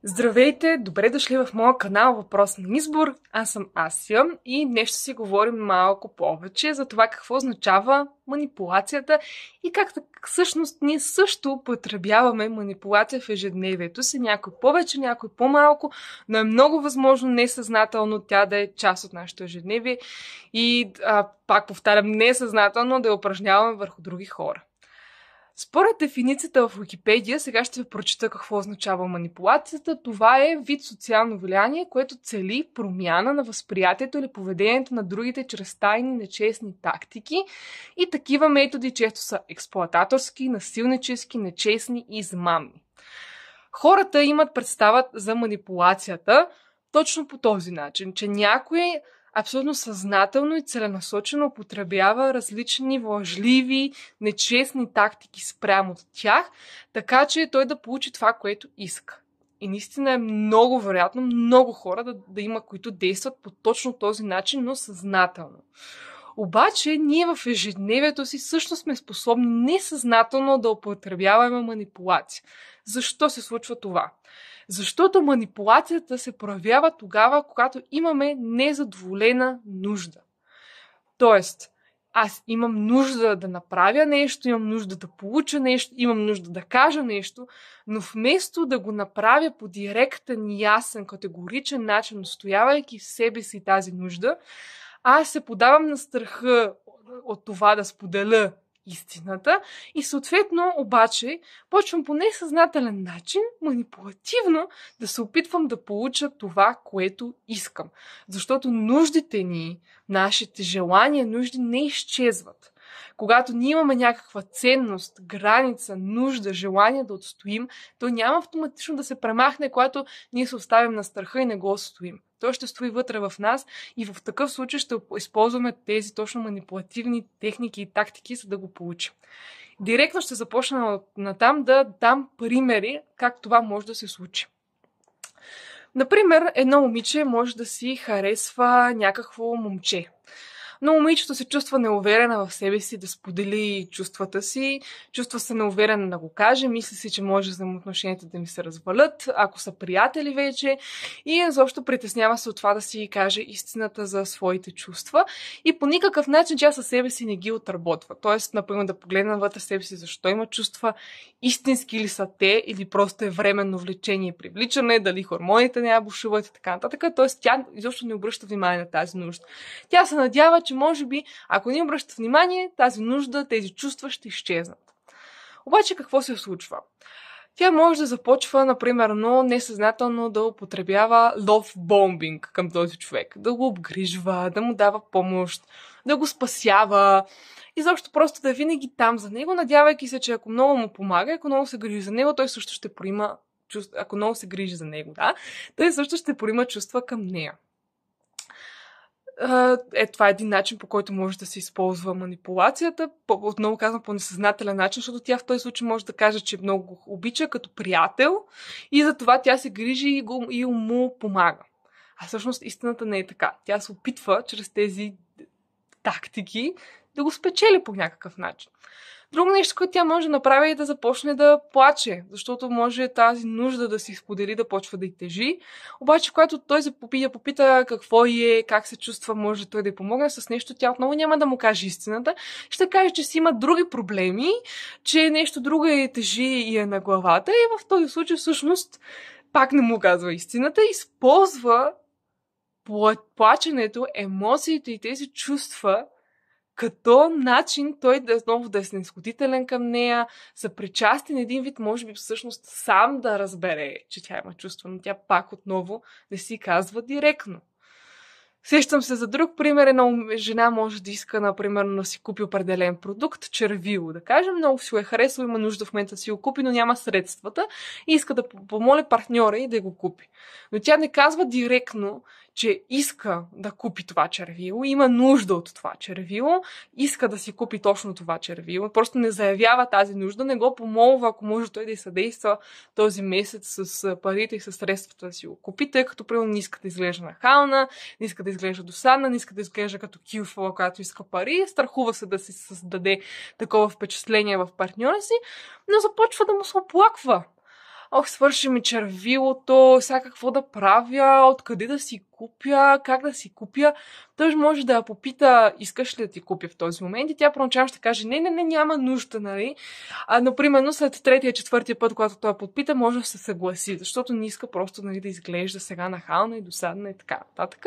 Здравейте, добре дошли в моя канал Въпрос на избор. Аз съм Асия и днес ще си говорим малко повече за това какво означава манипулацията и как всъщност ние също употребяваме манипулация в ежедневието си. Някой повече, някой по-малко, но е много възможно несъзнателно тя да е част от нашето ежедневие и, пак повтарям, несъзнателно да я упражняваме върху други хора. Според дефиницията в Уикипедия, сега ще ви прочита какво означава манипулацията. Това е вид социално влияние, което цели промяна на възприятието или поведението на другите чрез тайни, нечестни тактики. И такива методи често са експлоататорски, насилнически, нечестни и измамни. Хората имат представа за манипулацията точно по този начин, че някой абсолютно съзнателно и целенасочено употребява различни лъжливи, нечестни тактики спрямо от тях, така че той да получи това, което иска. И наистина е много вероятно много хора да има, които действат по точно този начин, но съзнателно. Обаче ние в ежедневието си също сме способни несъзнателно да употребяваме манипулация. Защо се случва това? Защото манипулацията се проявява тогава, когато имаме незадоволена нужда. Тоест, аз имам нужда да направя нещо, имам нужда да получа нещо, имам нужда да кажа нещо, но вместо да го направя по директен, ясен, категоричен начин, настоявайки в себе си тази нужда, аз се подавам на страха от това да споделя истината и съответно обаче почвам по несъзнателен начин, манипулативно да се опитвам да получа това, което искам. Защото нуждите ни, нашите желания, нужди не изчезват. Когато ние имаме някаква ценност, граница, нужда, желание да отстоим, то няма автоматично да се премахне, когато ние се оставим на страха и не го отстоим. Той ще стои вътре в нас и в такъв случай ще използваме тези точно манипулативни техники и тактики, за да го получим. Директно ще започна натам да дам примери как това може да се случи. Например, едно момиче може да си харесва някакво момче. Но момичето се чувства неуверена в себе си да сподели чувствата си, чувства се неуверена да го каже, мисли си, че може взаимоотношенията да ми се развалят, ако са приятели вече, и защо притеснява се от това да си каже истината за своите чувства и по никакъв начин тя със себе си не ги отработва. Тоест, например, да погледне вътре себе си защо има чувства, истински ли са те или просто е временно влечение и привличане, дали хормоните не я бушуват и така нататък. Тоест, тя изобщо не обръща внимание на тази нужда. Тя се надява, че може би, ако не обръща внимание, тази нужда, тези чувства ще изчезнат. Обаче какво се случва? Тя може да започва, например, несъзнателно да употребява love bombing към този човек. Да го обгрижва, да му дава помощ, да го спасява. И защо просто да е винаги там за него, надявайки се, че ако много му помага, ако много се грижи за него, той също ще проима чувства. Ако много се грижи за него, той също ще проима чувства към нея. Това е един начин, по който може да се използва манипулацията. Отново казвам по несъзнателен начин, защото тя в този случай може да каже, че много го обича като приятел и затова тя се грижи и му помага. А всъщност истината не е така. Тя се опитва чрез тези тактики да го спечели по някакъв начин. Друго нещо, което тя може да направи е да започне да плаче, защото може тази нужда да си сподели да почва да й тежи. Обаче, когато той я попита какво е, как се чувства, може той да й помогне с нещо, тя отново няма да му каже истината. Ще каже, че си има други проблеми, че нещо друго е тежи и е на главата и в този случай всъщност пак не му казва истината, използва плаченето, емоциите и тези чувства като начин той да отново да е снисходителен към нея, съпричастен един вид, може би всъщност сам да разбере, че тя има чувство, но тя пак отново не си казва директно. Сещам се за друг пример. Една жена може да иска, например, да си купи определен продукт, червило, да кажем, много си го е харесало, има нужда в момента да си го купи, но няма средствата и иска да помоли партньора и да го купи. Но тя не казва директно, че иска да купи това червило, има нужда от това червило, иска да си купи точно това червило, просто не заявява тази нужда, не го помолва, ако може той да й съдейства този месец с парите и с средствата да си го купи, тъй като примерно не иска да изглежда нахална, не иска да изглежда досадна, не иска да изглежда като килфала, която иска пари, страхува се да си създаде такова впечатление в партньора си, но започва да му се оплаква. ох, свърши ми червилото, сега какво да правя, откъде да си купя, как да си купя. Той може да я попита, искаш ли да ти купя в този момент, и тя поначално ще каже, не, няма нужда, нали. Но, примерно, след третия, четвъртия път, когато той я подпита, може да се съгласи, защото не иска просто, нали, да изглежда сега нахална и досадна и така нататък.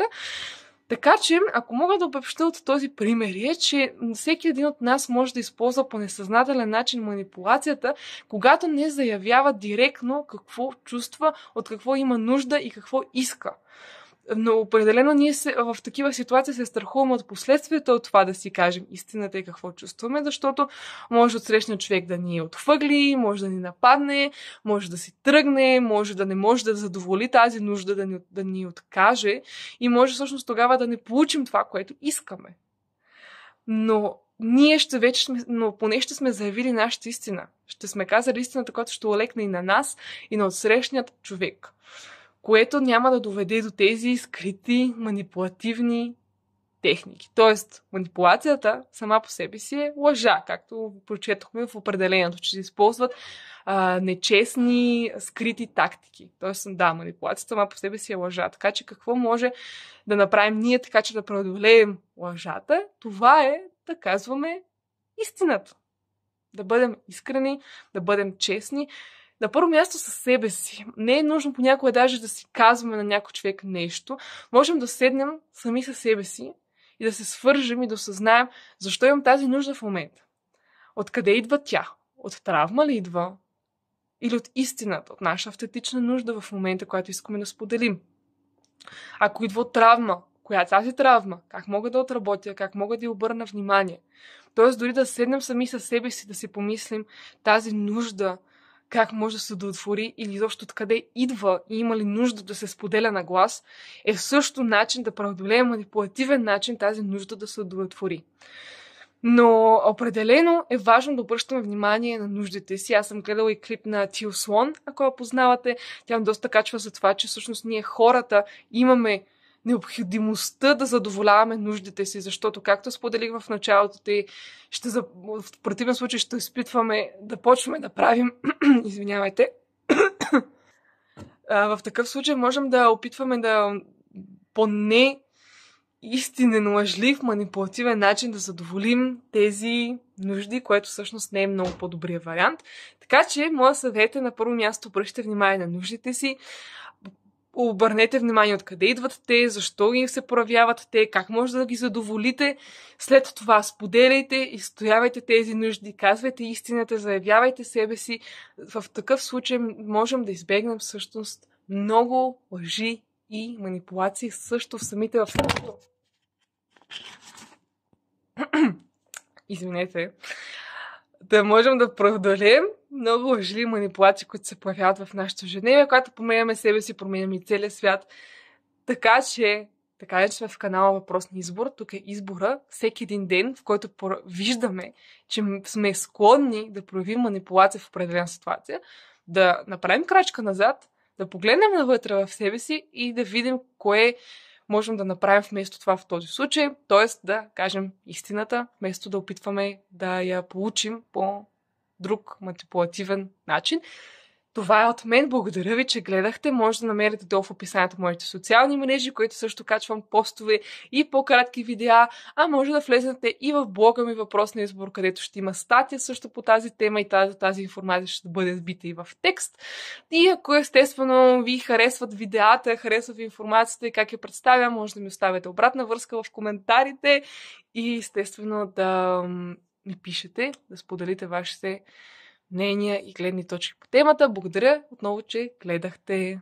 Така че, ако мога да обобщя от този пример, е, че всеки един от нас може да използва по несъзнателен начин манипулацията, когато не заявява директно какво чувства, от какво има нужда и какво иска. Но определено ние в такива ситуации се страхуваме от последствията от това да си кажем истината и какво чувстваме, защото може от срещния човек да ни отхвърли, може да ни нападне, може да си тръгне, може да не може да задоволи тази нужда, да ни откаже и може всъщност тогава да не получим това, което искаме. Но ние поне ще сме заявили нашата истина. Ще сме казали истината, която ще олекне и на нас, и на отсрещният човек, което няма да доведе до тези скрити манипулативни техники. Тоест, манипулацията сама по себе си е лъжа, както прочетохме в определението, че се използват нечестни, скрити тактики. Тоест, да, манипулацията сама по себе си е лъжа. Така че какво може да направим ние, така че да преодолеем лъжата? Това е да казваме истината. Да бъдем искрени, да бъдем честни. На първо място със себе си. Не е нужно понякога даже да си казваме на някой човек нещо. Можем да седнем сами със себе си и да се свържем и да осъзнаем защо имам тази нужда в момента. Откъде идва тя? От травма ли идва? Или от истината, от наша автентична нужда в момента, която искаме да споделим? Ако идва от травма, коя е тази травма? Как мога да отработя? Как мога да й обърна внимание? Тоест дори да седнем сами със себе си, да си помислим тази нужда, как може да се удовлетвори или изобщо откъде идва и има ли нужда да се споделя на глас, е също начин да преодолеем манипулативен начин тази нужда да се удовлетвори. Но определено е важно да обръщаме внимание на нуждите си. Аз съм гледала и клип на Тил Слон, ако я познавате. Тя доста качва за това, че всъщност ние хората имаме необходимостта да задоволяваме нуждите си, защото, както споделих в началото, в противен случай ще изпитваме да почваме да правим извинявайте. В такъв случай можем да опитваме да поне истинен, лъжлив, манипулативен начин да задоволим тези нужди, което всъщност не е много по-добрия вариант. Така че, моят съвет е на първо място обръщате внимание на нуждите си, обърнете внимание откъде идват те, защо ги се проявяват те, как може да ги задоволите. След това споделяйте и стоявайте тези нужди, казвайте истината, заявявайте себе си. В такъв случай можем да избегнем всъщност много лъжи и манипулации също в самите в Извинете. Да можем да преодолеем много лъжливи манипулации, които се появяват в нашето ежедневие, когато променяме себе си, променяме и целия свят. Така че сме в канала Въпрос на избор. Тук е избора всеки един ден, в който виждаме, че сме склонни да проявим манипулация в определена ситуация, да направим крачка назад, да погледнем навътре в себе си и да видим кое можем да направим вместо това в този случай, т.е. да кажем истината, вместо да опитваме да я получим по друг манипулативен начин. Това е от мен. Благодаря ви, че гледахте. Може да намерите долу в описанието моите социални мрежи, които също качвам постове и по-кратки видеа, а може да влезете и в блога ми Въпрос на избор, където ще има статия също по тази тема и тази информация ще бъде сбита и в текст. И ако естествено ви харесват видеата, харесват ви информацията и как я представя, може да ми оставяте обратна връзка в коментарите и естествено да ми пишете, да споделите вашите мнения и гледни точки по темата. Благодаря отново, че гледахте.